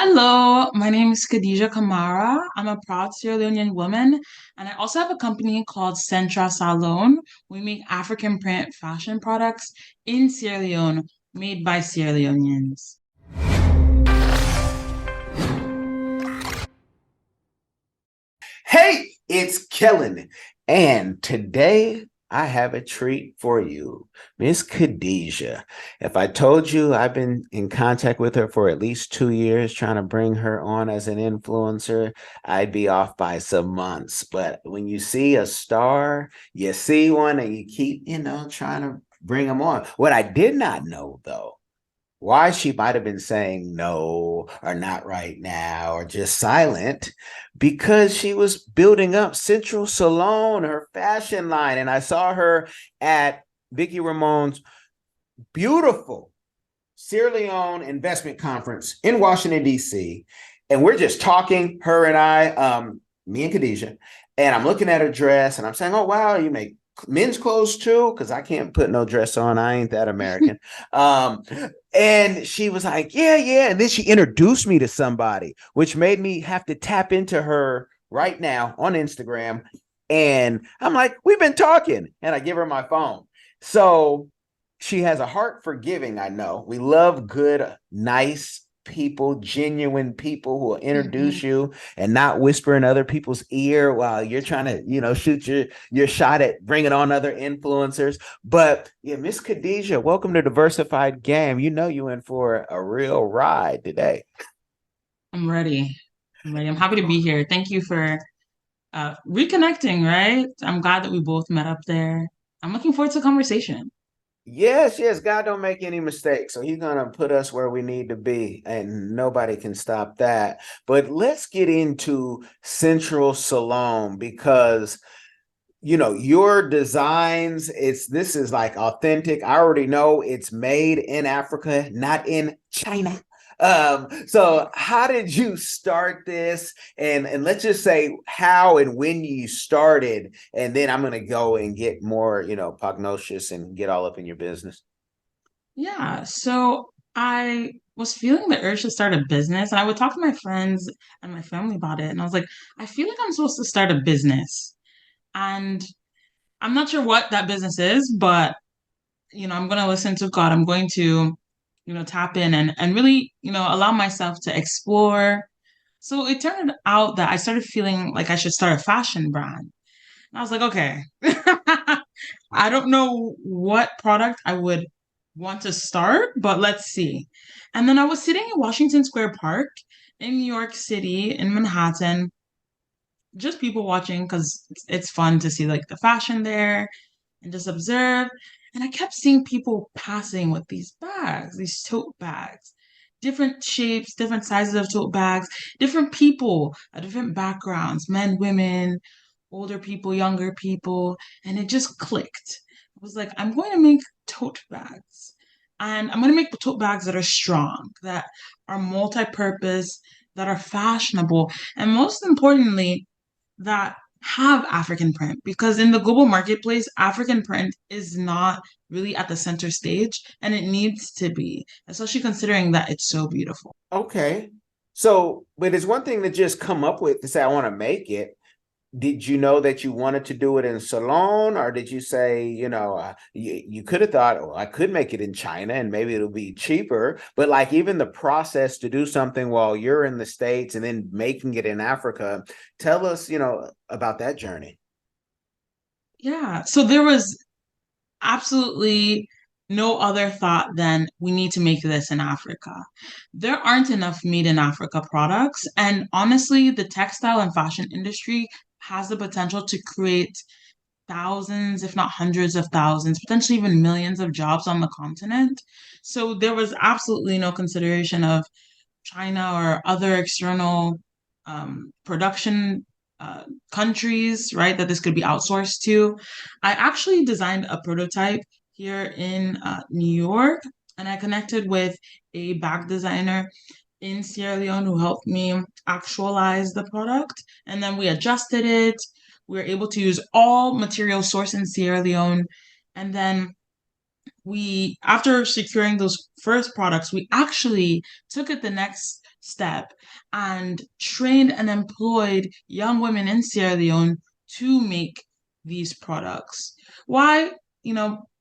Hello, my name is Khadija Kamara. I'm a proud Sierra Leonean woman, and I also have a company called Salone. We make African print fashion products in Sierra Leone, made by Sierra Leoneans. Hey, it's Kellen, and today I have a treat for you, Miss Khadija. If I told you I've been in contact with her for at least 2 years trying to bring her on as an influencer, I'd be off by some months. But when you see a star, you see one and you keep, trying to bring them on. What I did not know, though, why she might have been saying no or not right now or just silent because she was building up Central Salone, her fashion line. And I saw her at Vicky Ramon's beautiful Sierra Leone investment conference in Washington, D.C. And we're just talking, her and I, me and Khadijah. And I'm looking at her dress and I'm saying, oh, wow, you make men's clothes too? Because I can't put no dress on. I ain't that American. um, and she was like, yeah, yeah. And then she introduced me to somebody, which made me have to tap into her right now on Instagram. And I'm like, we've been talking. And I give her my phone. So she has a heart for giving. I know we love good, nice people, genuine people who will Mhm. introduce you and not whisper in other people's ear while you're trying to, shoot your shot at bringing on other influencers. But yeah, Miss Khadija, welcome to Diversified Game. You know you in for a real ride today. I'm ready. I'm ready. I'm happy to be here. Thank you for reconnecting, right? I'm glad that we both met up there. I'm looking forward to the conversation. Yes, yes, God don't make any mistakes. So he's gonna put us where we need to be, and nobody can stop that. But let's get into Central Salome because your designs, this is like authentic. I already know it's made in Africa, not in China. So how did you start this? And let's just say how and when you started, and then I'm gonna go and get more, pugnacious and get all up in your business. Yeah, so I was feeling the urge to start a business, and I would talk to my friends and my family about it. And I was like, I feel like I'm supposed to start a business. And I'm not sure what that business is, but I'm going to listen to God. I'm going to, tap in and really, allow myself to explore. So it turned out that I started feeling like I should start a fashion brand. And I was like, okay, I don't know what product I would want to start, but let's see. And then I was sitting in Washington Square Park in New York City, in Manhattan, just people watching because it's fun to see like the fashion there and just observe. And I kept seeing people passing with these bags, these tote bags, different shapes, different sizes of tote bags, different people, different backgrounds, men, women, older people, younger people. And it just clicked. I was like, I'm going to make tote bags. And I'm going to make tote bags that are strong, that are multi-purpose, that are fashionable, and most importantly, that have African print because in the global marketplace, African print is not really at the center stage and it needs to be, especially considering that it's so beautiful. Okay. So, but it's one thing to just come up with to say, I want to make it. Did you know that you wanted to do it in Salone, or did you say, you could have thought, oh, I could make it in China and maybe it'll be cheaper, but like even the process to do something while you're in the States and then making it in Africa, tell us, about that journey. Yeah. So there was absolutely no other thought than we need to make this in Africa. There aren't enough made in Africa products. And honestly, the textile and fashion industry has the potential to create thousands, if not hundreds of thousands, potentially even millions of jobs on the continent. So there was absolutely no consideration of China or other external production countries, right, that this could be outsourced to. I actually designed a prototype here in New York, and I connected with a bag designer in Sierra Leone who helped me actualize the product. And then we adjusted it. We were able to use all material sourced in Sierra Leone. And then after securing those first products, we actually took it the next step and trained and employed young women in Sierra Leone to make these products. Why?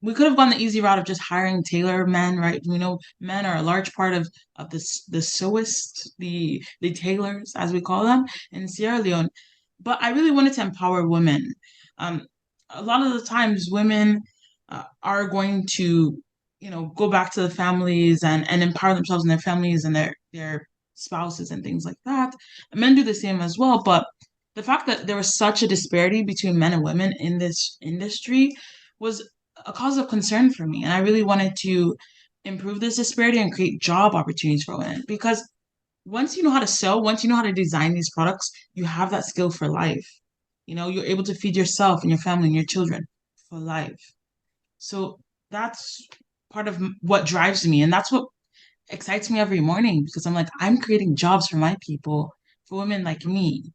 We could have gone the easy route of just hiring tailor men, right? We know men are a large part of the sewists, the tailors, as we call them, in Sierra Leone. But I really wanted to empower women. Um, a lot of the times, women are going to, go back to the families and empower themselves and their families and their spouses and things like that. Men do the same as well, but the fact that there was such a disparity between men and women in this industry was a cause of concern for me. And I really wanted to improve this disparity and create job opportunities for women because once you know how to sew, once you know how to design these products, you have that skill for life. You're able to feed yourself and your family and your children for life. So that's part of what drives me. And that's what excites me every morning because I'm like, I'm creating jobs for my people, for women like me.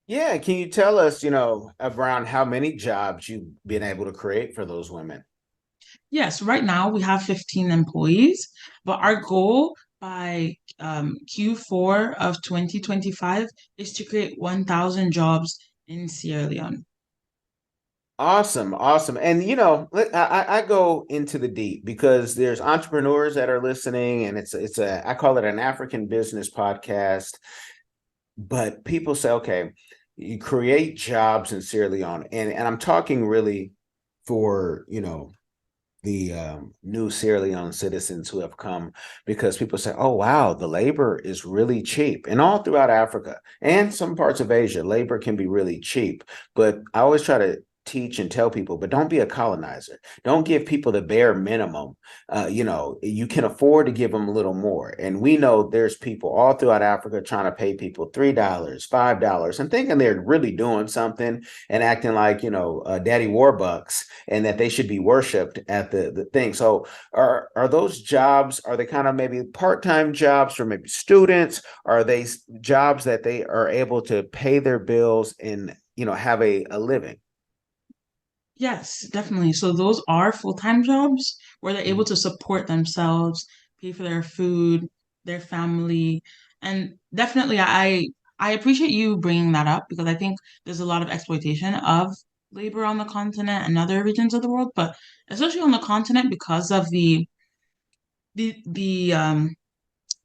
Yeah, can you tell us, around how many jobs you've been able to create for those women? Yes, right now we have 15 employees, but our goal by Q4 of 2025 is to create 1,000 jobs in Sierra Leone. Awesome, awesome. And I go into the deep because there's entrepreneurs that are listening, and I call it an African business podcast. But people say, okay, you create jobs in Sierra Leone, and I'm talking really for the new Sierra Leone citizens who have come because people say, oh, wow, the labor is really cheap. And all throughout Africa and some parts of Asia, labor can be really cheap. But I always try to teach and tell people, but don't be a colonizer. Don't give people the bare minimum. You can afford to give them a little more. And we know there's people all throughout Africa trying to pay people $3, $5, and thinking they're really doing something and acting like, Daddy Warbucks and that they should be worshipped at the thing. So are those jobs, are they kind of maybe part-time jobs for maybe students? Are they jobs that they are able to pay their bills and have a living? Yes, definitely. So those are full-time jobs where they're able to support themselves, pay for their food, their family, and definitely I appreciate you bringing that up because I think there's a lot of exploitation of labor on the continent and other regions of the world, but especially on the continent because of the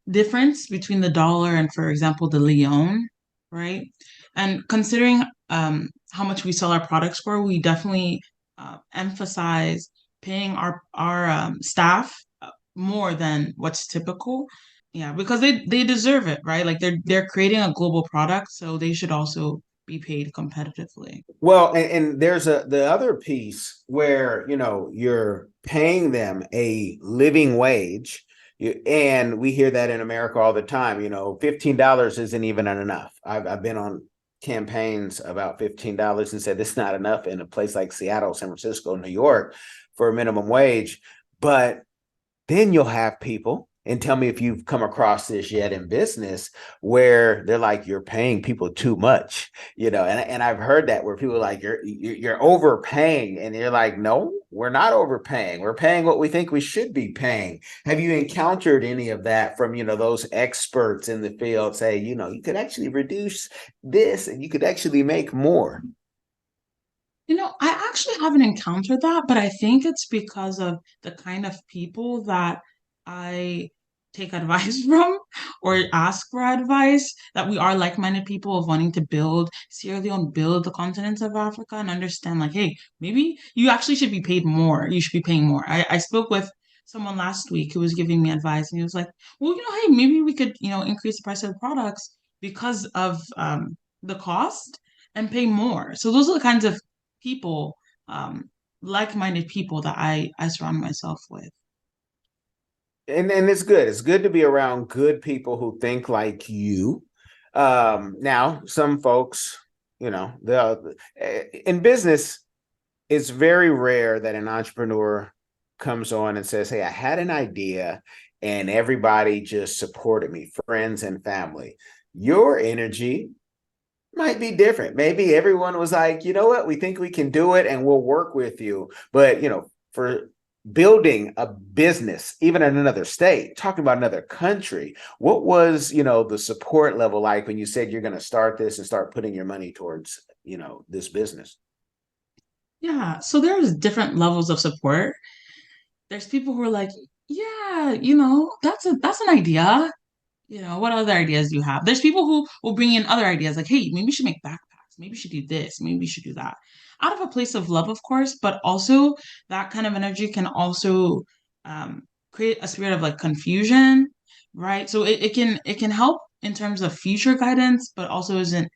difference between the dollar and, for example, the leone, right? And considering how much we sell our products for, we definitely emphasize paying our staff more than what's typical. Yeah, because they deserve it, right? Like they're creating a global product, so they should also be paid competitively. Well, and there's the other piece where you're paying them a living wage, and we hear that in America all the time. $15 isn't even enough. I've been on campaigns about $15 and said it's not enough in a place like Seattle, San Francisco, New York for a minimum wage. But then you'll have people, and tell me if you've come across this yet in business, where they're like, you're paying people too much, and I've heard that where people are like, you're overpaying, and you're like, no, we're not overpaying. We're paying what we think we should be paying. Have you encountered any of that from, those experts in the field say, you could actually reduce this and you could actually make more? I actually haven't encountered that, but I think it's because of the kind of people that I take advice from or ask for advice, that we are like-minded people of wanting to build Sierra Leone, build the continent of Africa, and understand like, hey, maybe you actually should be paid more. You should be paying more. I spoke with someone last week who was giving me advice, and he was like, well, hey, maybe we could, increase the price of the products because of the cost and pay more. So those are the kinds of people, like-minded people that I surround myself with. And it's good. It's good to be around good people who think like you. Now, some folks, the in business, it's very rare that an entrepreneur comes on and says, "Hey, I had an idea, and everybody just supported me, friends and family." Your energy might be different. Maybe everyone was like, "You know what? We think we can do it, and we'll work with you." But for building a business, even in another state, talking about another country. What was, the support level like when you said you're going to start this and start putting your money towards, this business? Yeah, so there's different levels of support. There's people who are like, yeah, that's an idea. What other ideas do you have? There's people who will bring in other ideas like, hey, maybe we should make backpacks. Maybe we should do this. Maybe we should do that. Out of a place of love, of course, but also that kind of energy can also create a spirit of like confusion, right? So it can help in terms of future guidance, but also isn't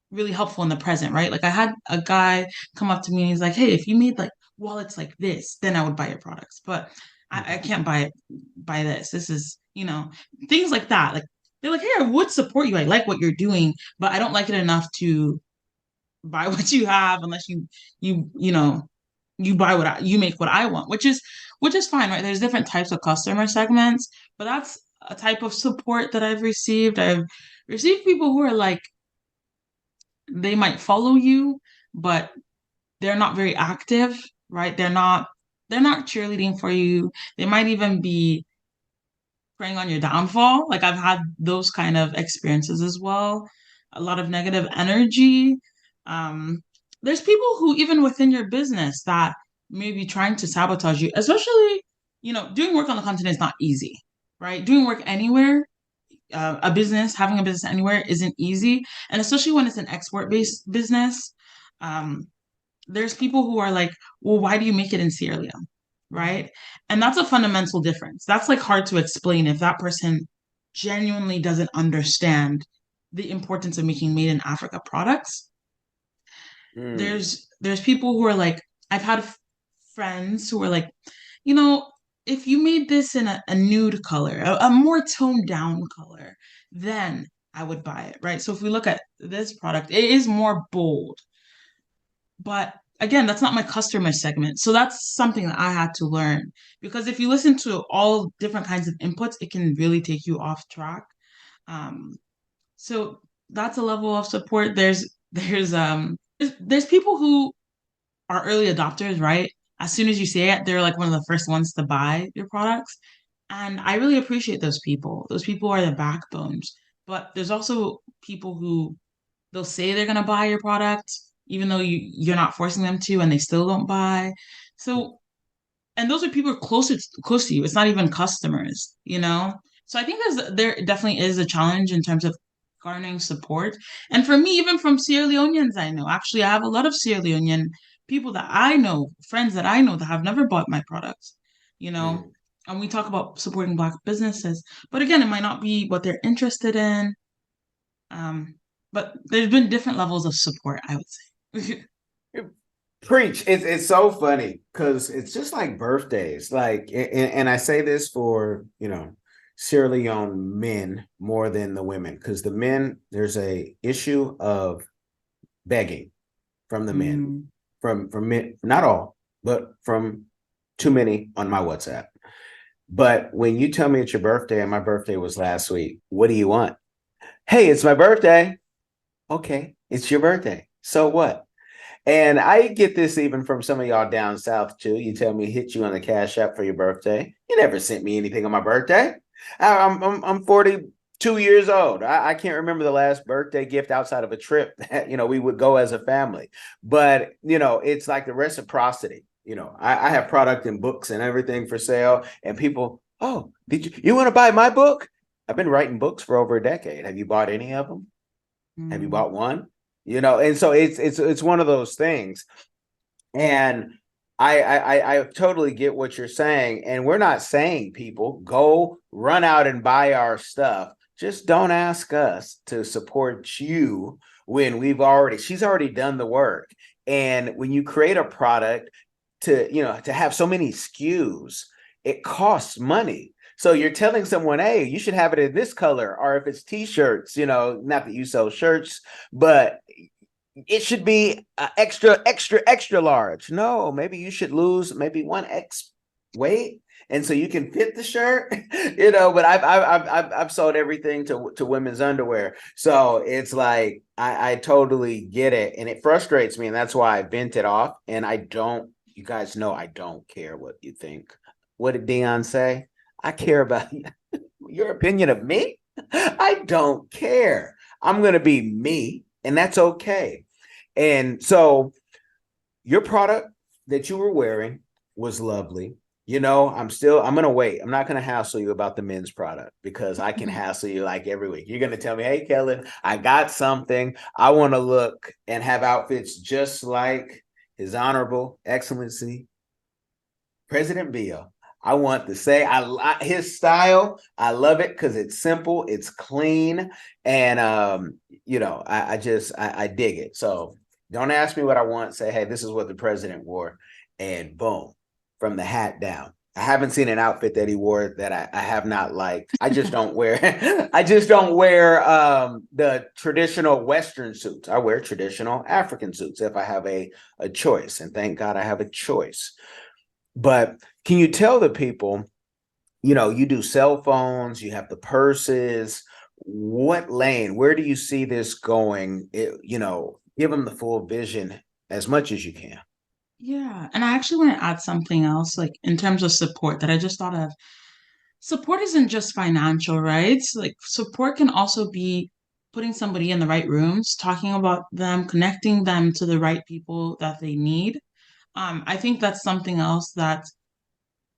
really helpful in the present, right? Like I had a guy come up to me and he's like, hey, if you made like wallets like this, then I would buy your products. But I Mhm. can't buy this. This is, things like that. Like they're like, hey, I would support you. I like what you're doing, but I don't like it enough to buy what you have unless you buy you make what I want, which is fine, right? There's different types of customer segments, but that's a type of support that I've received. I've received people who are like, they might follow you, but they're not very active, right? They're not cheerleading for you. They might even be preying on your downfall. Like I've had those kind of experiences as well. A lot of negative energy. Um, there's people who even within your business that may be trying to sabotage you, especially, doing work on the continent is not easy, right? Doing work anywhere, having a business anywhere isn't easy. And especially when it's an export based business. Um, there's people who are like, well, why do you make it in Sierra Leone? Right. And that's a fundamental difference. That's like hard to explain if that person genuinely doesn't understand the importance of making made in Africa products. Mm, There's people who are like, I've had friends who are like, you know, if you made this in a nude color, a more toned down color, then I would buy it, right? So if we look at this product, it is more bold. But again, that's not my customer segment. So that's something that I had to learn because if you listen to all different kinds of inputs, it can really take you off track. Um, so that's a level of support. There's people who are early adopters, right? As soon as you say it, they're like one of the first ones to buy your products. And I really appreciate those people. Those people are the backbones. But there's also people who they'll say they're gonna buy your product, even though you're not forcing them to, and they still don't buy. So, and those are people close to you. It's not even customers. So I think there definitely is a challenge in terms of garnering support. And for me, even from Sierra Leoneans I know, actually, I have a lot of Sierra Leonean people that I know, friends that I know that have never bought my products. You know, mm. and we talk about supporting Black businesses, but again, it might not be what they're interested in. Um, but there's been different levels of support, I would say. Preach. It's so funny because it's just like birthdays. Like, and I say this for, Sierra Leone men more than the women, because the men, there's a issue of begging from the men, Mm, from men, not all, but from too many on my WhatsApp. But when you tell me it's your birthday and my birthday was last week, what do you want? Hey, it's my birthday. Okay, it's your birthday. So what? And I get this even from some of y'all down south too. You tell me hit you on the Cash App for your birthday. You never sent me anything on my birthday. I'm 42 years old. I can't remember the last birthday gift outside of a trip that we would go as a family. But it's like the reciprocity. I have product and books and everything for sale, and people, oh, did you want to buy my book? I've been writing books for over a decade. Have you bought any of them? Have you mm, bought one? And so it's one of those things. And I totally get what you're saying. And we're not saying people go run out and buy our stuff. Just don't ask us to support you when she's already done the work. And when you create a product to have so many SKUs, it costs money. So you're telling someone, hey, you should have it in this color, or if it's t-shirts, not that you sell shirts, but it should be extra, extra, extra large. No, maybe you should lose maybe 1x weight, and so you can fit the shirt. But I've sold everything to women's underwear, so it's like I totally get it, and it frustrates me, and that's why I vent it off, and I don't you guys know I don't care what you think. What did Dion say? I care about your opinion of me. I don't care. I'm going to be me, and that's okay. And so your product that you were wearing was lovely. I'm going to wait. I'm not going to hassle you about the men's product because I can hassle you like every week. You're going to tell me, hey, Kellen, I got something. I want to look and have outfits just like His Honorable Excellency President Bill. I want to say his style. I love it because it's simple, it's clean, and I dig it. So don't ask me what I want. Say, hey, this is what the president wore, and boom, from the hat down. I haven't seen an outfit that he wore that I have not liked. I just don't wear. I just don't wear the traditional Western suits. I wear traditional African suits if I have a choice, and thank God I have a choice. But can you tell the people, you do cell phones, you have the purses, what lane, where do you see this going? Give them the full vision as much as you can. Yeah, and I actually want to add something else, like in terms of support that I just thought of. Support isn't just financial, right? Like support can also be putting somebody in the right rooms, talking about them, connecting them to the right people that they need. I think that's something else that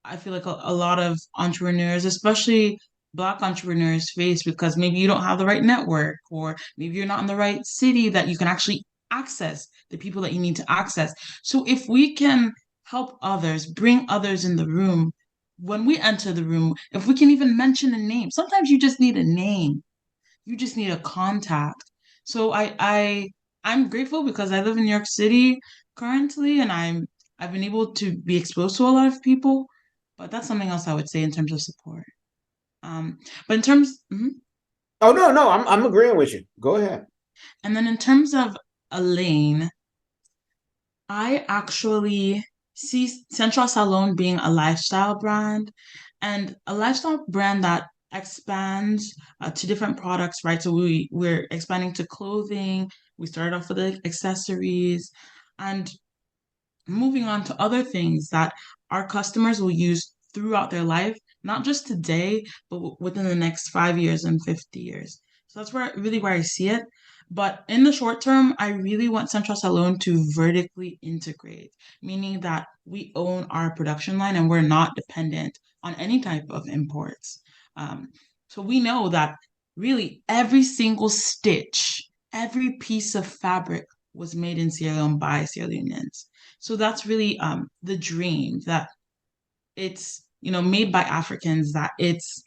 I feel like a lot of entrepreneurs, especially Black entrepreneurs, face because maybe you don't have the right network, or maybe you're not in the right city that you can actually access the people that you need to access. So if we can help others, bring others in the room, when we enter the room, if we can even mention a name, sometimes you just need a name, you just need a contact. So I'm grateful because I live in New York City currently, and I've been able to be exposed to a lot of people. But that's something else I would say in terms of support. But in terms, mhm. Oh no, I'm agreeing with you. Go ahead. And then in terms of a lane, I actually see Central Salone being a lifestyle brand, and a lifestyle brand that expands to different products, right? So we're expanding to clothing. We started off with the accessories, and moving on to other things that our customers will use throughout their life, not just today, but within the next 5 years and 50 years. So that's where I see it. But in the short term, I really want Central Salon to vertically integrate, meaning that we own our production line and we're not dependent on any type of imports. Um, so we know that really every single stitch, every piece of fabric was made in Sierra Leone by Sierra Leoneans. So that's really the dream, that it's made by Africans, that it's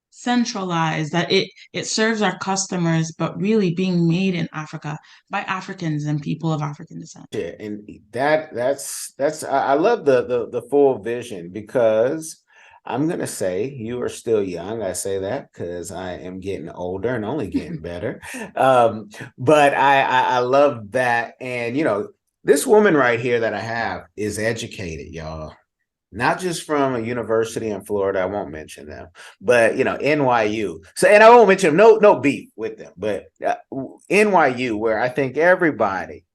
centralized, that it serves our customers, but really being made in Africa by Africans and people of African descent. Yeah, and that's I love the full vision because I'm gonna say you are still young. I say that because I am getting older and only getting better. Um, but I love that, and this woman right here that I have is educated, y'all. Not just from a university in Florida, I won't mention them, but NYU. So, and I won't mention no beef with them, but NYU, where I think everybody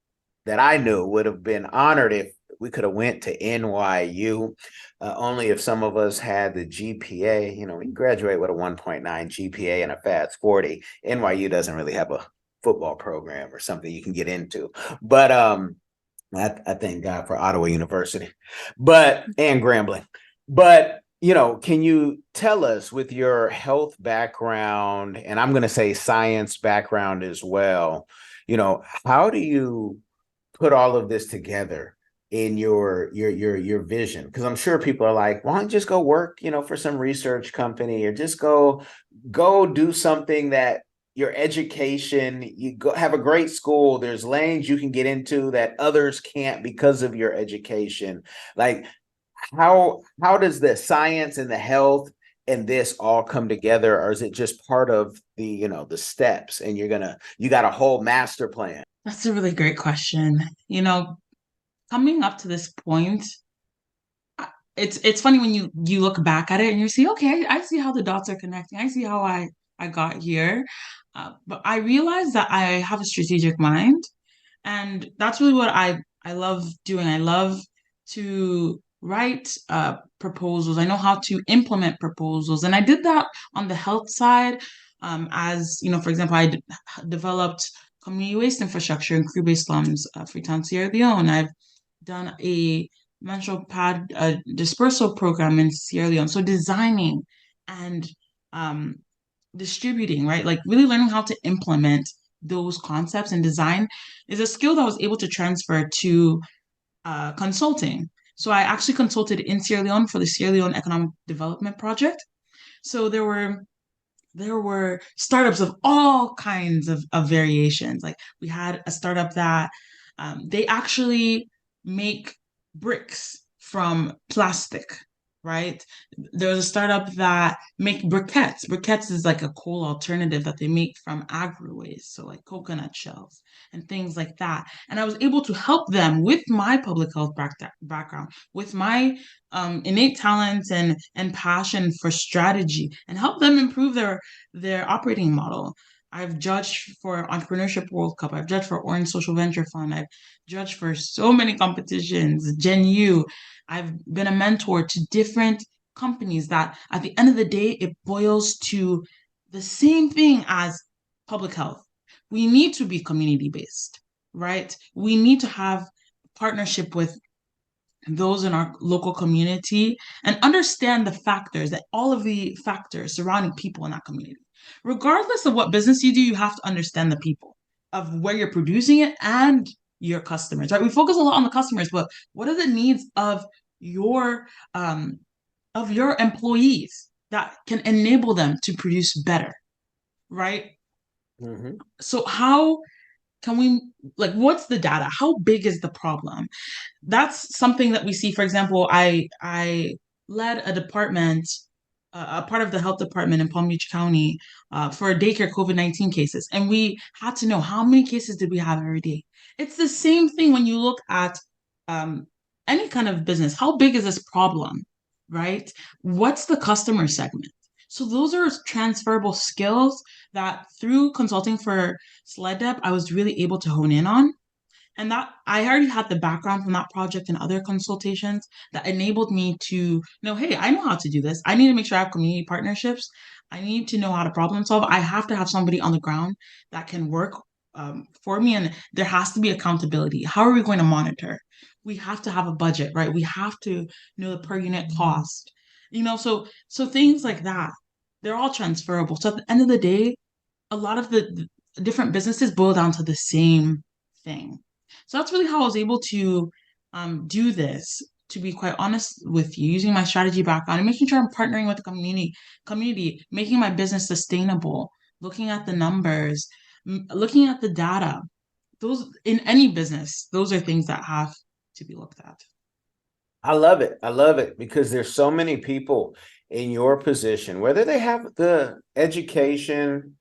that I knew would have been honored if we could have went to NYU. Only if some of us had the GPA. We graduate with a 1.9 GPA and a FAS 40. NYU doesn't really have a football program or something you can get into, but I thank God for Ottawa University, and Grambling. But can you tell us, with your health background, and I'm going to say science background as well, how do you put all of this together in your vision? Because I'm sure people are like, why don't you just go work, for some research company, or just go do something that your education, you go have a great school, there's lanes you can get into that others can't because of your education. Like, how does the science and the health and this all come together, or is it just part of the steps, and you got a whole master plan? That's a really great question. Coming up to this point, it's funny when you look back at it and you see, okay, I see how the dots are connecting. I see how I got here. But I realize that I have a strategic mind, and that's really what I I love to write proposals. I know how to implement proposals. And I did that on the health side. As you know, for example, developed community waste infrastructure in Crew-based slums, Freetown, Sierra Leone. I've done a menstrual pad dispersal program in Sierra Leone. So designing and um, distributing, right? Like really learning how to implement those concepts and design is a skill that I was able to transfer to consulting. So I actually consulted in Sierra Leone for the Sierra Leone Economic Development Project. So there were startups of all kinds of variations. Like we had a startup that they actually make bricks from plastic, right? There was a startup that make briquettes. Briquettes is like a coal alternative that they make from agri waste, so like coconut shells and things like that. And I was able to help them with my public health background, with my innate talents and passion for strategy, and help them improve their operating model. I've judged for Entrepreneurship World Cup. I've judged for Orange Social Venture Fund. I've judged for so many competitions, Gen U. I've been a mentor to different companies that at the end of the day, it boils to the same thing as public health. We need to be community based, right? We need to have partnership with those in our local community and understand the factors, that all of the factors surrounding people in that community. Regardless of what business you do, you have to understand the people of where you're producing it and your customers, right? We focus a lot on the customers, but what are the needs your um of your employees that can enable them to produce better, right? Mm-hmm. So how can we, like, what's the data? How big is the problem? That's something that we see. For example, I led a department, a part of the health department in Palm Beach County, for daycare COVID-19 cases, and we had to know how many cases did we have every day. It's the same thing when you look at um, any kind of business. How big is this problem, right? What's the customer segment? So those are transferable skills that through consulting for SLEDDEP, I was really able to hone in on. And that I already had the background from that project and other consultations that enabled me to know, hey, I know how to do this. I need to make sure I have community partnerships. I need to know how to problem solve. I have to have somebody on the ground that can work for me. And there has to be accountability. How are we going to monitor? We have to have a budget, right? We have to know the per unit cost. So things like that, they're all transferable. So at the end of the day, a lot of the different businesses boil down to the same thing. So that's really how I was able to do this, to be quite honest with you, using my strategy background and making sure I'm partnering with the community, making my business sustainable, looking at the numbers, looking at the data. Those in any business, those are things that have to be looked at. I love it. I love it because there's so many people in your position, whether they have the education,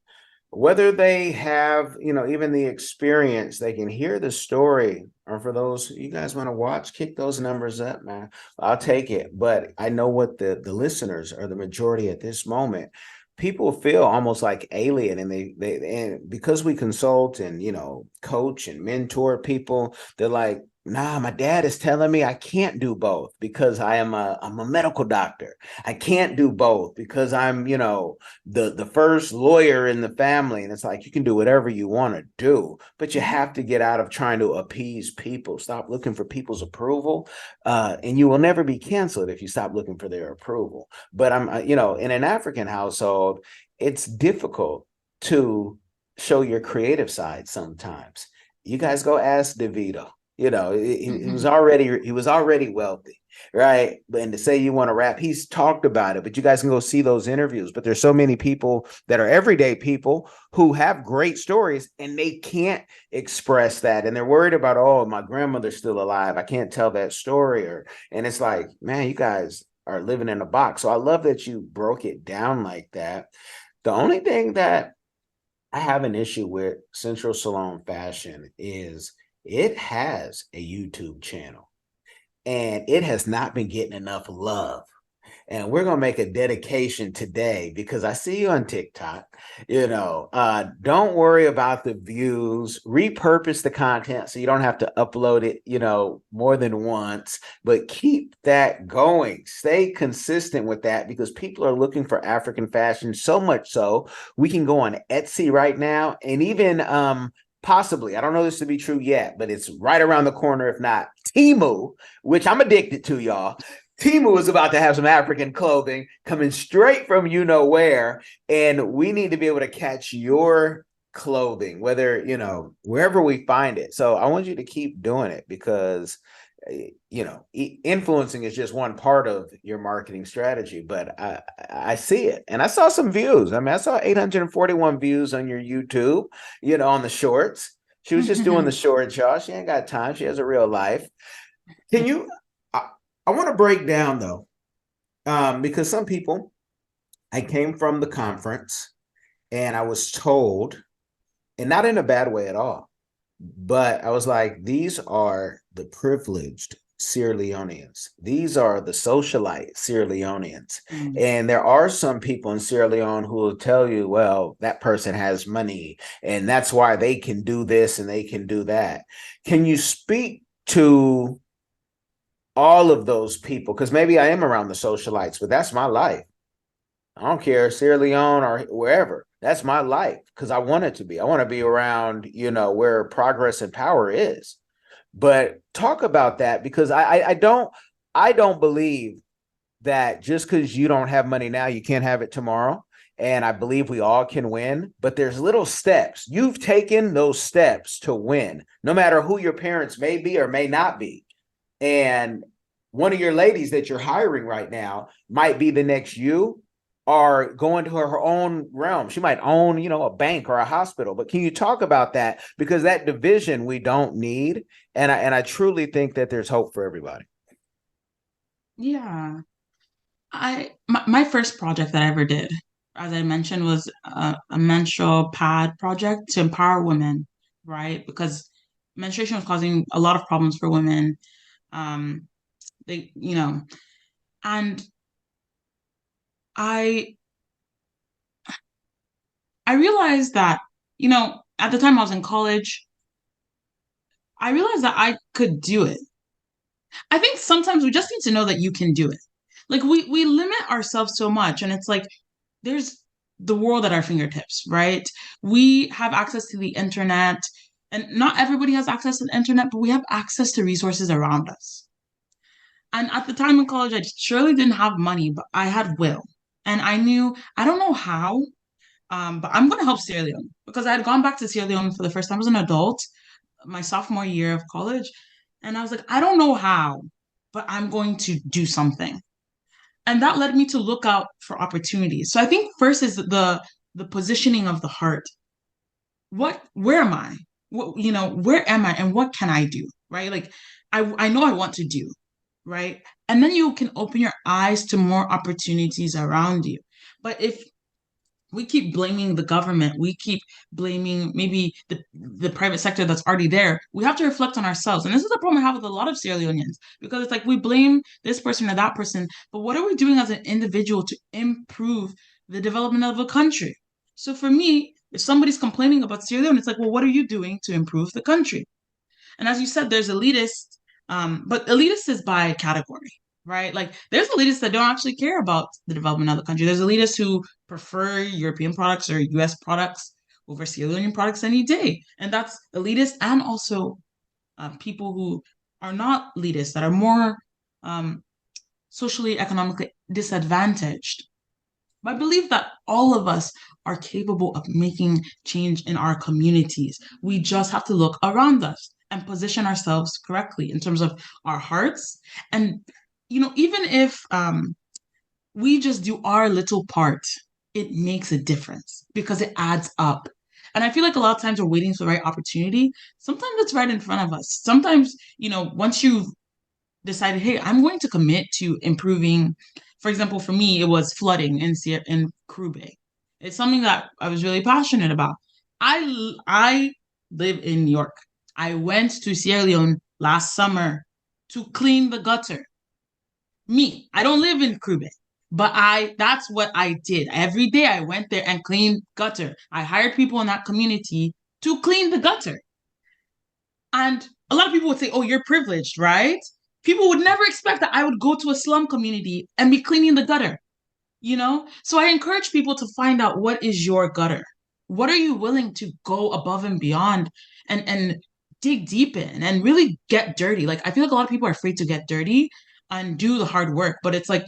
whether they have, even the experience, they can hear the story. Or for those you guys want to watch, kick those numbers up, man. I'll take it. But I know what the listeners are the majority at this moment. People feel almost like alien, and and because we consult and coach and mentor people, they're like, nah, my dad is telling me I can't do both because I'm a medical doctor. I can't do both because I'm, the first lawyer in the family. And it's like, you can do whatever you want to do, but you have to get out of trying to appease people. Stop looking for people's approval. And you will never be canceled if you stop looking for their approval. But in an African household, it's difficult to show your creative side sometimes. You guys go ask DeVito. Mhm. He was already wealthy, right? And to say you want to rap, he's talked about it, but you guys can go see those interviews. But there's so many people that are everyday people who have great stories and they can't express that. And they're worried about, oh, my grandmother's still alive, I can't tell that story. And it's like, man, you guys are living in a box. So I love that you broke it down like that. The only thing that I have an issue with Central Salone Fashion is it has a YouTube channel and it has not been getting enough love. And we're gonna make a dedication today because I see you on TikTok. Don't worry about the views, repurpose the content so you don't have to upload it, more than once, but keep that going. Stay consistent with that because people are looking for African fashion so much so we can go on Etsy right now and even possibly, I don't know this to be true yet, but it's right around the corner, if not Timu, which I'm addicted to, y'all. Timu is about to have some African clothing coming straight from you know where, and we need to be able to catch your clothing, whether, wherever we find it. So I want you to keep doing it because, influencing is just one part of your marketing strategy, but I see it. And I saw some views. I mean, I saw 841 views on your YouTube, on the shorts. She was just doing the shorts, y'all. She ain't got time. She has a real life. Can you I want to break down though, because some people, I came from the conference and I was told, and not in a bad way at all, but I was like, these are the privileged Sierra Leoneans. These are the socialite Sierra Leoneans. Mm. And there are some people in Sierra Leone who will tell you, well, that person has money and that's why they can do this and they can do that. Can you speak to all of those people? Because maybe I am around the socialites, but that's my life. I don't care, Sierra Leone or wherever. That's my life because I want it to be. I want to be around, where progress and power is. But talk about that because I don't believe that just because you don't have money now, you can't have it tomorrow. And I believe we all can win, but there's little steps. You've taken those steps to win, no matter who your parents may be or may not be. And one of your ladies that you're hiring right now might be the next you or going to her own realm. She might own, a bank or a hospital. But can you talk about that? Because that division we don't need. And I truly think that there's hope for everybody. Yeah. My first project that I ever did, as I mentioned, was a menstrual pad project to empower women, right? Because menstruation was causing a lot of problems for women. Um, and I I realized that, at the time I was in college, I realized that I could do it. I think sometimes we just need to know that you can do it. Like we limit ourselves so much, and it's like there's the world at our fingertips, right? We have access to the internet, and not everybody has access to the internet, but we have access to resources around us. And at the time in college, I surely didn't have money, but I had will. And I knew, I don't know how, but I'm going to help Sierra Leone because I had gone back to Sierra Leone for the first time as an adult, my sophomore year of college. And I was like, I don't know how, but I'm going to do something. And that led me to look out for opportunities. So I think first is the positioning of the heart. Where am I? Where am I and what can I do? Right? Like I know I want to do, right? And then you can open your eyes to more opportunities around you. But if we keep blaming the government, we keep blaming maybe the private sector that's already there, we have to reflect on ourselves. And this is a problem I have with a lot of Sierra Leoneans because it's like we blame this person or that person, but what are we doing as an individual to improve the development of a country? So for me, if somebody's complaining about Sierra Leone, it's like, well, what are you doing to improve the country? And as you said, there's elitists, but elitist is by category, right? Like there's elitists that don't actually care about the development of the country. There's elitists who prefer European products or US products over Sierra Leonean products any day. And that's elitist and also people who are not elitists, that are more um, socially, economically disadvantaged. But I believe that all of us are capable of making change in our communities. We just have to look around us and position ourselves correctly in terms of our hearts. And, even if we just do our little part, it makes a difference because it adds up. And I feel like a lot of times we're waiting for the right opportunity. Sometimes it's right in front of us. Sometimes, once you've decided, hey, I'm going to commit to improving. For example, for me, it was flooding in Krube. It's something that I was really passionate about. I live in New York. I went to Sierra Leone last summer to clean the gutter. Me, I don't live in Krube. But that's what I did. Every day I went there and cleaned gutter. I hired people in that community to clean the gutter. And a lot of people would say, oh, you're privileged, right? People would never expect that I would go to a slum community and be cleaning the gutter, you know? So I encourage people to find out what is your gutter. What are you willing to go above and beyond and dig deep in and really get dirty? Like I feel like a lot of people are afraid to get dirty and do the hard work, but it's like,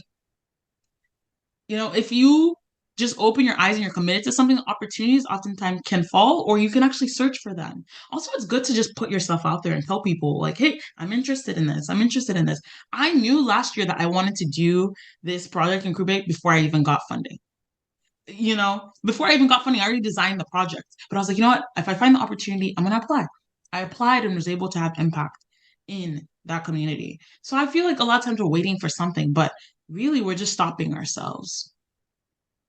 if you just open your eyes and you're committed to something, opportunities oftentimes can fall, or you can actually search for them. Also, it's good to just put yourself out there and tell people, like, hey, I'm interested in this. I'm interested in this. I knew last year that I wanted to do this project in Quebec before I even got funding. Before I even got funding, I already designed the project. But I was like, you know what? If I find the opportunity, I'm going to apply. I applied and was able to have impact in that community. So I feel like a lot of times we're waiting for something, but really we're just stopping ourselves.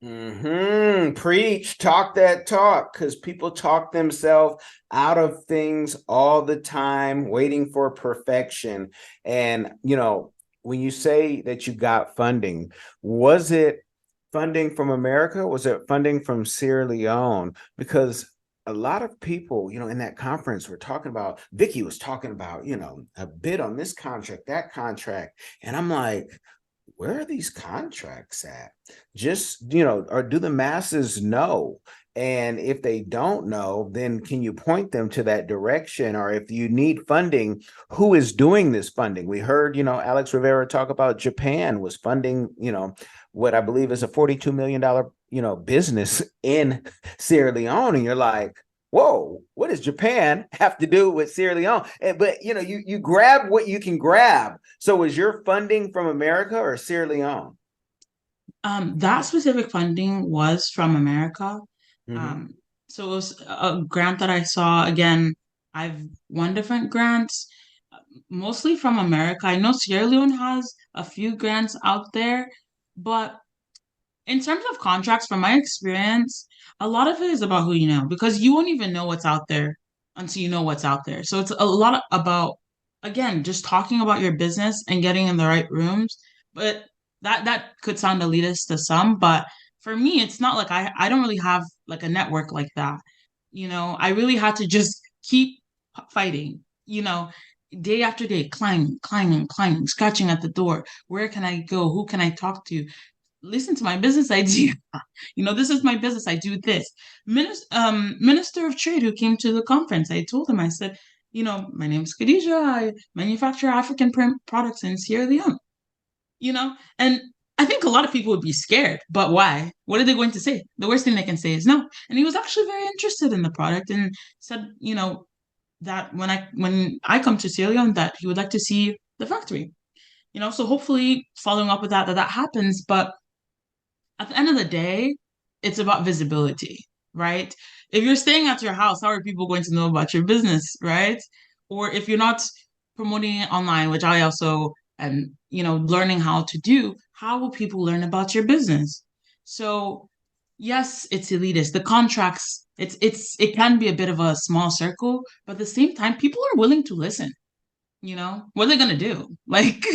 Preach, talk that talk, because people talk themselves out of things all the time, waiting for perfection. And, when you say that you got funding, was it funding from America? Was it funding from Sierra Leone? Because a lot of people, in that conference were talking about, Vicky was talking about, a bid on this contract, that contract. And I'm like, where are these contracts at? Just, or do the masses know? And if they don't know, then can you point them to that direction? Or if you need funding, who is doing this funding? We heard, Alex Rivera talk about Japan was funding, what I believe is a $42 million, business in Sierra Leone. And you're like, whoa, what does Japan have to do with Sierra Leone? But you grab what you can grab. So is your funding from America or Sierra Leone? That specific funding was from America. Mm-hmm. Um, so it was a grant that I saw. Again, I've won different grants, mostly from America. I know Sierra Leone has a few grants out there, but in terms of contracts, from my experience, a lot of it is about who you know because you won't even know what's out there until you know what's out there. So it's a lot about, again, just talking about your business and getting in the right rooms. But that could sound elitist to some, but for me, it's not like I don't really have like a network like that. I really had to just keep fighting, day after day, climbing, climbing, climbing, scratching at the door. Where can I go? Who can I talk to? Listen to my business idea. This is my business. I do this. Minister of Trade who came to the conference, I told him, I said, my name is Khadija. I manufacture African print products in Sierra Leone, and I think a lot of people would be scared, but why? What are they going to say? The worst thing they can say is no. And he was actually very interested in the product and said, that when I come to Sierra Leone, that he would like to see the factory. So hopefully following up with that happens. But at the end of the day, it's about visibility, right? If you're staying at your house, how are people going to know about your business, right? Or if you're not promoting it online, which I also am, learning how to do, how will people learn about your business? So, yes, it's elitist. The contracts, it can be a bit of a small circle, but at the same time, people are willing to listen. What are they gonna do? Like,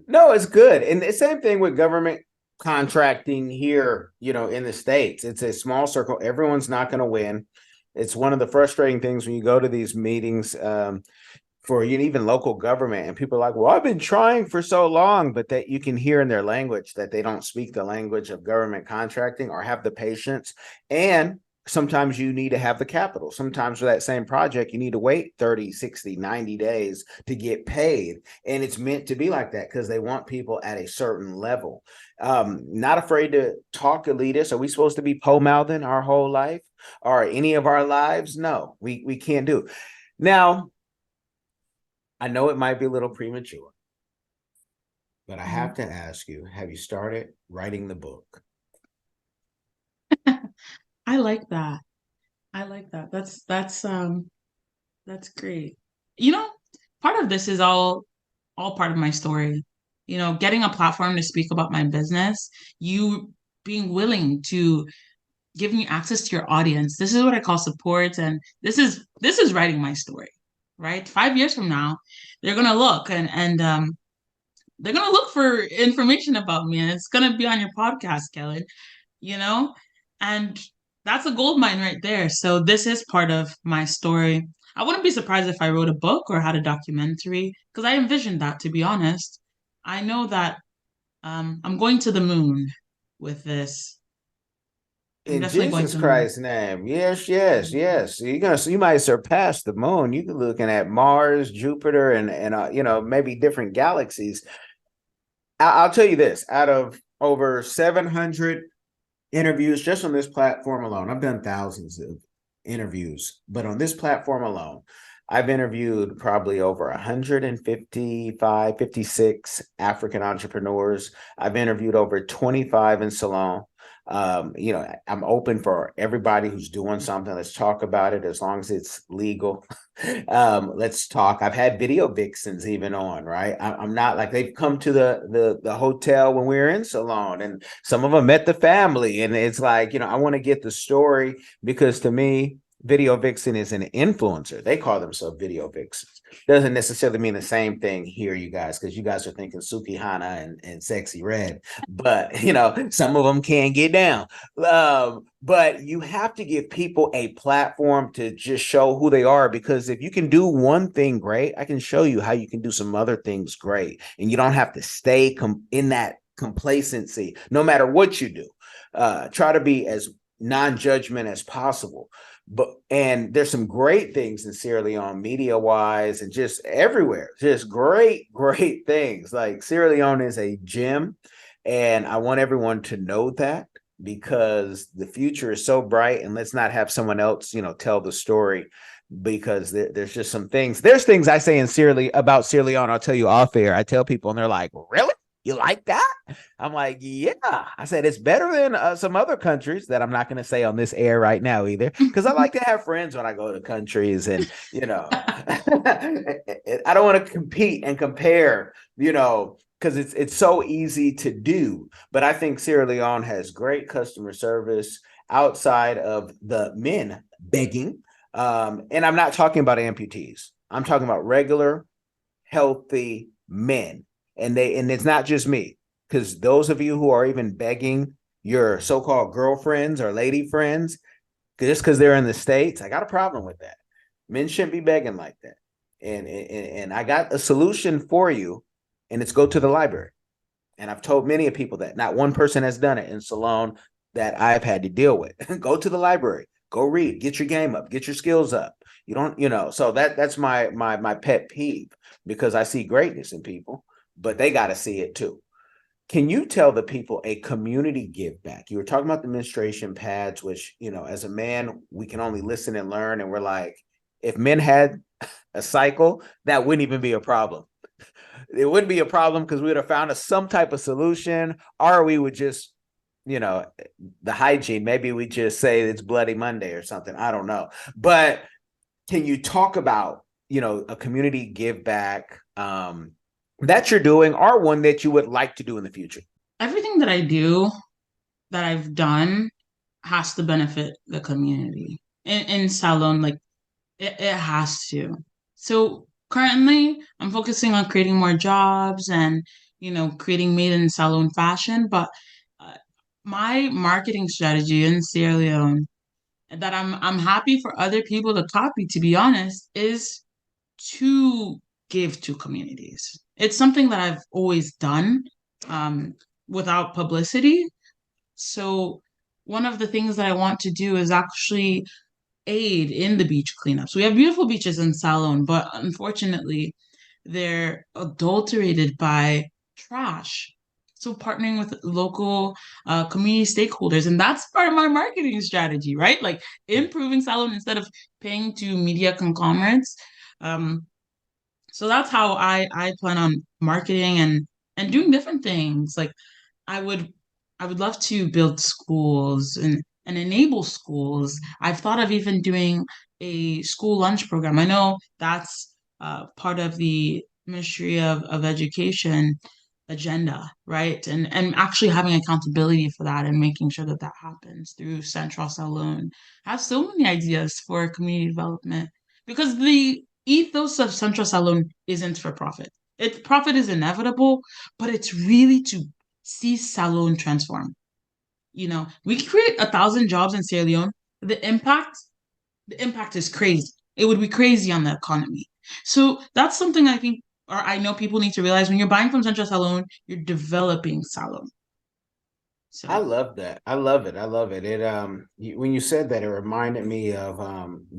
No, it's good. And the same thing with government contracting here, in the States. It's a small circle. Everyone's not going to win. It's one of the frustrating things when you go to these meetings, for even local government, and people are like, well, I've been trying for so long, but that you can hear in their language that they don't speak the language of government contracting or have the patience. And sometimes you need to have the capital. Sometimes for that same project, you need to wait 30, 60, 90 days to get paid. And it's meant to be like that because they want people at a certain level. Not afraid to talk elitist. Are we supposed to be po-mouthing our whole life or any of our lives? No, we can't do. Now, I know it might be a little premature, but I have to ask you, have you started writing the book? I like that. I like that. That's great. You know, Part of this is all part of my story. Getting a platform to speak about my business, you being willing to give me access to your audience. This is what I call support, and this is writing my story, right? 5 years from now, they're gonna look and they're gonna look for information about me, and it's gonna be on your podcast, Kelly. You know, and that's a gold mine right there. So this is part of my story. I wouldn't be surprised if I wrote a book or had a documentary because I envisioned that. To be honest, I know that I'm going to the moon with this. I'm In definitely going Jesus to the moon. Christ's name, yes, yes, yes. You might surpass the moon. You could looking at Mars, Jupiter, and maybe different galaxies. I'll tell you this: out of over 700 interviews just on this platform alone, I've done thousands of interviews, but on this platform alone, I've interviewed probably over 155, 56 African entrepreneurs. I've interviewed over 25 in Salone. I'm open for everybody who's doing something. Let's talk about it as long as it's legal. Let's talk. I've had video vixens even on, right? I'm not like they've come to the hotel when we were in Salone, and some of them met the family, and it's like, I want to get the story because to me, video vixen is an influencer. They call themselves video vixens. Doesn't necessarily mean the same thing here, you guys, because you guys are thinking Suki Hana and Sexy Red, but some of them can get down. But you have to give people a platform to just show who they are, because if you can do one thing great, I can show you how you can do some other things great, and you don't have to stay in that complacency no matter what you do. Try to be as non-judgment as possible. And there's some great things in Sierra Leone, media wise, and just everywhere. Just great, great things. Like Sierra Leone is a gem, and I want everyone to know that, because the future is so bright. And let's not have someone else, tell the story, because there's just some things. There's things I say about Sierra Leone. I'll tell you off air. I tell people, and they're like, "Really? You like that?" I'm like, yeah. I said it's better than some other countries that I'm not going to say on this air right now either, because I like to have friends when I go to countries, and I don't want to compete and compare, because it's so easy to do. But I think Sierra Leone has great customer service outside of the men begging. And I'm not talking about amputees. I'm talking about regular, healthy men. And it's not just me, because those of you who are even begging your so-called girlfriends or lady friends just because they're in the States, I got a problem with that. Men shouldn't be begging like that. And I got a solution for you, and it's go to the library. And I've told many of people that. Not one person has done it in Salone that I've had to deal with. Go to the library, go read, get your game up, get your skills up. You don't, so that's my pet peeve, because I see greatness in people, but they got to see it too. Can you tell the people a community give back? You were talking about the menstruation pads, which, as a man, we can only listen and learn. And we're like, if men had a cycle, that wouldn't even be a problem. It wouldn't be a problem, because we would have found some type of solution, or we would just, the hygiene, maybe we just say it's Bloody Monday or something. I don't know. But can you talk about, a community give back that you're doing, or one that you would like to do in the future? Everything that I do, that I've done, has to benefit the community. In Salon, like it has to. So currently, I'm focusing on creating more jobs and, creating made in Salon fashion. But uh, my marketing strategy in Sierra Leone that I'm happy for other people to copy, to be honest, is to give to communities. It's something that I've always done um, without publicity. So one of the things that I want to do is actually aid in the beach cleanups. We have beautiful beaches in Salone, but unfortunately, they're adulterated by trash. So partnering with local community stakeholders, and that's part of my marketing strategy, right? Like improving Salone instead of paying to media conglomerates. Um, so that's how I plan on marketing and doing different things. Like I would I would love to build schools and enable schools. I've thought of even doing a school lunch program. I know that's part of the Ministry of Education agenda, right? And actually having accountability for that and making sure that that happens through Central Salone. I have so many ideas for community development because the ethos of Central Salone isn't for profit. It profit is inevitable, but it's really to see Salone transform. We could create 1,000 jobs in Sierra Leone. The impact, the impact is crazy. It would be crazy on the economy. So that's something I think, or I know people need to realize when you're buying from Central Salone, you're developing Salone. I So love that. I love it. I love it. When you said that, it reminded me of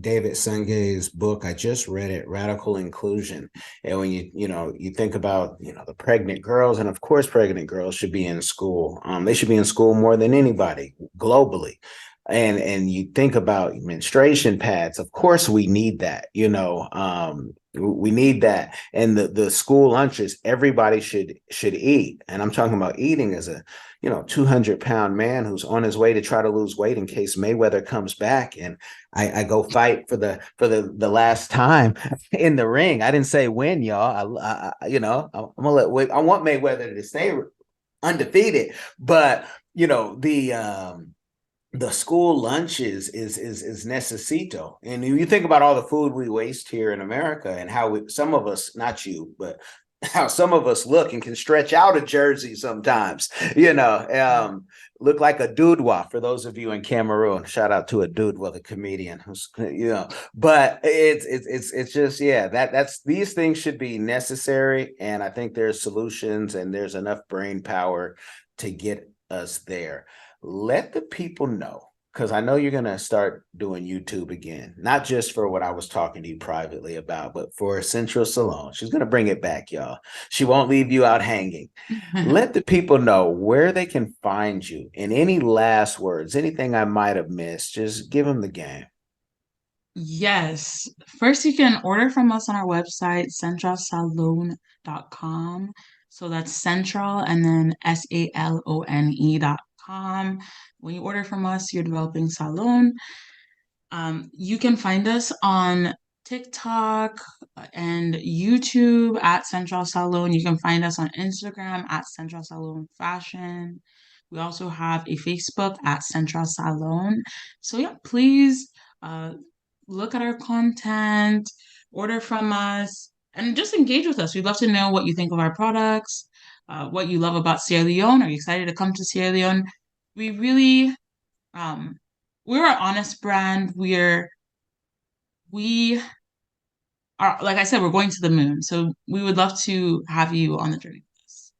David Sungay's book. I just read it, Radical Inclusion. And when you think about, the pregnant girls, and of course, pregnant girls should be in school. They should be in school more than anybody globally. And you think about menstruation pads. Of course, we need that. We need that. And the school lunches, everybody should eat. And I'm talking about eating as a 200-pound man who's on his way to try to lose weight in case Mayweather comes back and I go fight for the last time in the ring. I didn't say win, y'all. I'm gonna I want Mayweather to stay undefeated, but the school lunches is necesito. And you think about all the food we waste here in America and how some of us, not you, but how some of us look and can stretch out a jersey sometimes, yeah. look like a dudwa for those of you in Cameroon. Shout out to a dudwa, the comedian who's, but it's just, yeah, that's these things should be necessary. And I think there's solutions and there's enough brain power to get us there. Let the people know, because I know you're going to start doing YouTube again, not just for what I was talking to you privately about, but for Central Salone. She's going to bring it back, y'all. She won't leave you out hanging. Let the people know where they can find you, and any last words, anything I might have missed, just give them the game. Yes. First, you can order from us on our website, centralsalone.com. So that's central and then SALONE.com. When you order from us, you're developing Salone. You can find us on TikTok and YouTube at Central Salone. You can find us on Instagram at Central Salone Fashion. We also have a Facebook at Central Salone. So yeah, please uh, look at our content, order from us, and just engage with us. We'd love to know what you think of our products, what you love about Sierra Leone. Are you excited to come to Sierra Leone? We really um, we're an honest brand. We are, like I said, we're going to the moon. So we would love to have you on the journey with us.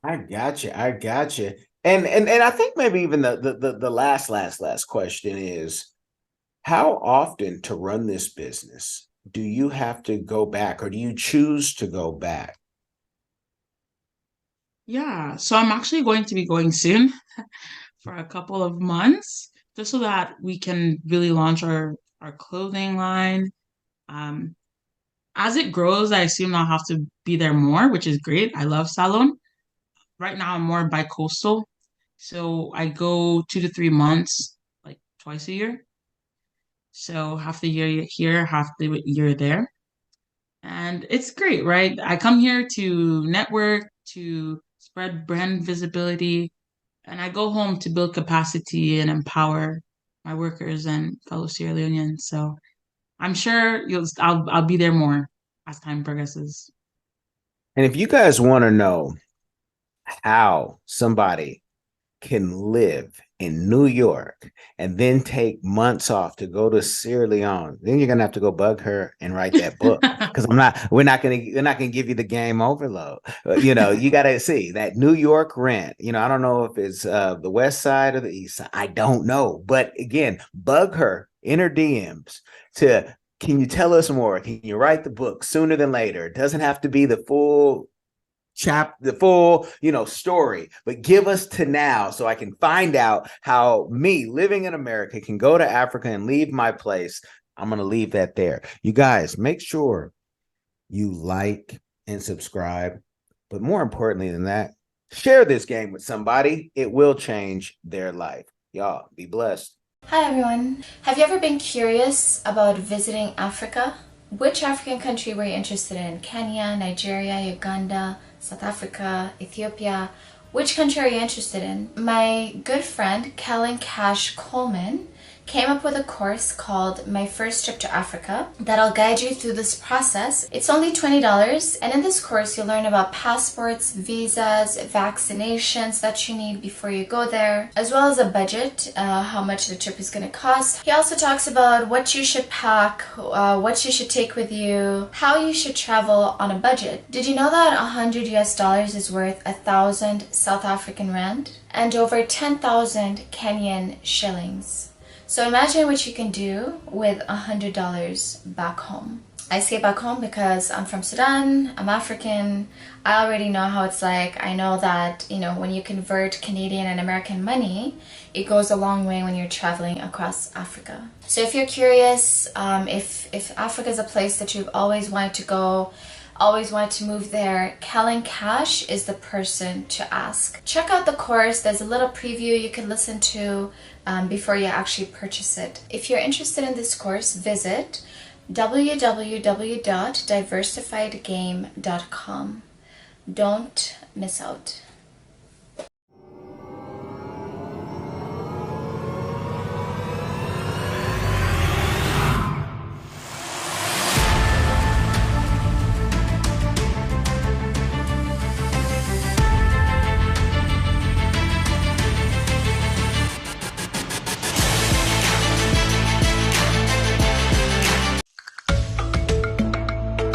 I got you. I got you. And I think maybe even the last question is, how often to run this business do you have to go back or do you choose to go back? Yeah, so I'm actually going to be going soon for a couple of months, just so that we can really launch our clothing line. Um, as it grows, I assume I'll have to be there more, which is great. I love Salon. Right now, I'm more bi-coastal, so I go 2 to 3 months, like twice a year. So half the year here, half the year there. And it's great, right? I come here to network, to spread brand visibility, and I go home to build capacity and empower my workers and fellow Sierra Leoneans. So I'm sure I'll be there more as time progresses. And if you guys want to know how somebody can live in New York and then take months off to go to Sierra Leone, then you're gonna have to go bug her and write that book. Because we're not gonna give you the game overload. You gotta see that New York rent. I don't know if it's the west side or the east side. I don't know. But again, bug her in her DMs to can you tell us more? Can you write the book sooner than later? It doesn't have to be the full story, but give us to now so I can find out how me living in America can go to Africa and leave my place. I'm going to leave that there. You guys, make sure you like and subscribe, but more importantly than that, share this game with somebody. It will change their life. Y'all be blessed. Hi everyone. Have you ever been curious about visiting Africa? Which African country were you interested in? Kenya, Nigeria, Uganda, South Africa, Ethiopia? Which country are you interested in? My good friend Kellen Cash Coleman came up with a course called My First Trip to Africa that'll guide you through this process. It's only $20, and in this course you'll learn about passports, visas, vaccinations that you need before you go there, as well as a budget, how much the trip is going to cost. He also talks about what you should pack, what you should take with you, how you should travel on a budget. Did you know that $100 is worth 1,000 South African rand and over 10,000 Kenyan shillings? So imagine what you can do with $100 back home. I say back home because I'm from Sudan, I'm African, I already know how it's like. I know that, when you convert Canadian and American money, it goes a long way when you're traveling across Africa. So if you're curious, if Africa is a place that you've always wanted to go, always wanted to move there, Kellen Cash is the person to ask. Check out the course. There's a little preview you can listen to before you actually purchase it. If you're interested in this course, visit www.diversifiedgame.com. Don't miss out.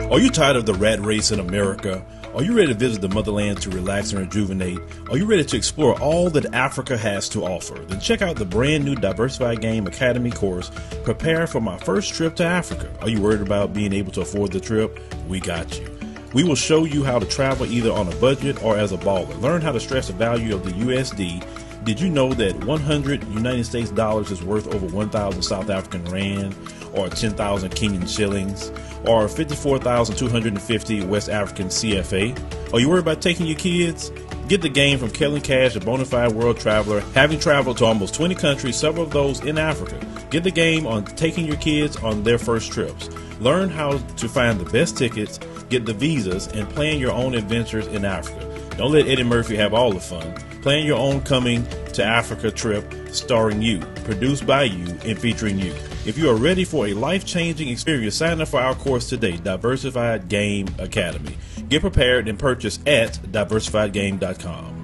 Are you tired of the rat race in America? Are you ready to visit the motherland to relax and rejuvenate? Are you ready to explore all that Africa has to offer? Then check out the brand new Diversified Game Academy course, Prepare for My First Trip to Africa. Are you worried about being able to afford the trip? We got you. We will show you how to travel either on a budget or as a baller. Learn how to stress the value of the USD. Did you know that 100 United States dollars is worth over 1,000 South African rand, or 10,000 Kenyan shillings, or 54,250 West African CFA? Are you worried about taking your kids? Get the game from Kellen Cash, a bona fide world traveler, having traveled to almost 20 countries, several of those in Africa. Get the game on taking your kids on their first trips. Learn how to find the best tickets, get the visas, and plan your own adventures in Africa. Don't let Eddie Murphy have all the fun. Plan your own coming to Africa trip starring you, produced by you, and featuring you. If you are ready for a life-changing experience, sign up for our course today, Diversified Game Academy. Get prepared and purchase at diversifiedgame.com.